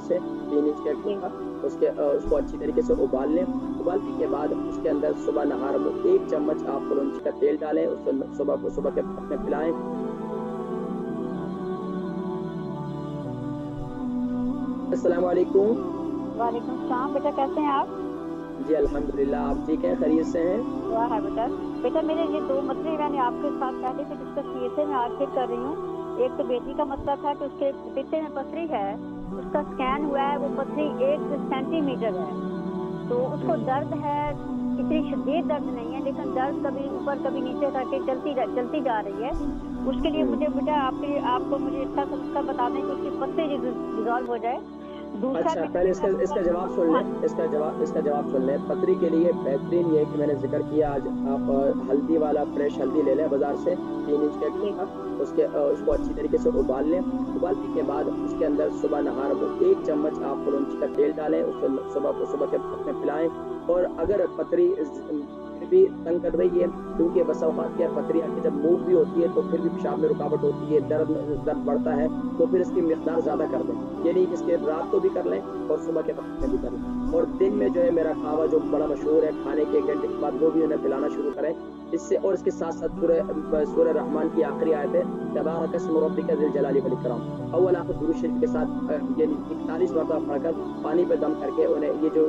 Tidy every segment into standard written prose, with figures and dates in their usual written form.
से 3 इंच का एक जी। टुकड़ा, उसको अच्छी तरीके से उबाल लें। उबालने के बाद उसके अंदर सुबह नहार में 1 चम्मच आप कलौंजी का तेल डालें, उसको सुबह के वक़्त में पिलाएँ। अस्सलाम वालेकुम। वालेकुम सलाम। बेटा कैसे हैं आप? जी अल्हम्दुलिल्लाह, आप ठीक हैं? खैरियत से हैं? दुआ है बेटा। बेटा मेरे ये 2 मसले मैंने आपके साथ पहले से डिस्कस किए थे, मैं आज फिर कर रही हूँ। एक तो बेटी का मसला था कि उसके पित्ते में पथरी है, उसका स्कैन हुआ है, वो पथरी 1 सेंटीमीटर है। तो उसको दर्द है, इतनी शदीद दर्द नहीं है, लेकिन दर्द कभी ऊपर कभी नीचे करके चलती जा रही है। उसके लिए मुझे बेटा आपको मुझे अच्छा सा नुस्खा बता दें कि उसकी पथरी डिज़ॉल्व हो जाए। दूसरा अच्छा, बेटा पहले मेरा इसका मसला। जवाब सुन हाँ। लें, इसका जवाब सुन लें। पथरी के लिए बेहतरीन ये है कि मैंने ज़िक्र किया, आज आप हल्दी वाला फ्रेश हल्दी ले लें बाज़ार से, 3 इंच का एक जी। टुकड़ा, उसको अच्छी तरीके से उबाल लें। उबालने के बाद उसके अंदर सुबह नहार में 1 चम्मच आप कलौंजी का तेल डालें, उसको सुबह के वक़्त में पिलाएँ। और अगर पथरी फिर भी तंग कर रही है, क्योंकि बसा औक़ात क्या है, पथरी आके जब मूव भी होती है तो फिर भी पेशाब में रुकावट होती है, दर्द बढ़ता है, तो फिर इसकी मिक़दार ज़्यादा कर दें। ये नहीं कि इसके रात को भी कर लें और सुबह के वक़्त में भी कर लें। और दिन में जो है मेरा कहवा जो बड़ा मशहूर है, खाने के 1 घंटे के बाद वो भी उन्हें पिलाना शुरू करें। इससे और इसके साथ-साथ सूरह रहमान की आखिरी आयत है, तबारक अस्मु रब्बिका ज़िल जलाली वल इकराम। अव्वल आखिर दुरूद शरीफ के साथ यानी 41 मरतबा पढ़कर पानी पे दम करके उन्हें ये जो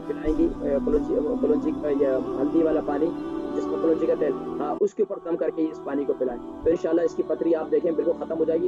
पिलाएँगी कलौंजी या हल्दी वाला पानी जिसमें कलौंजी का तेल, हाँ, उसके ऊपर दम करके इस पानी को पिलाएँ। तो इंशाअल्लाह इसकी पथरी आप देखें बिल्कुल खत्म हो जाएगी।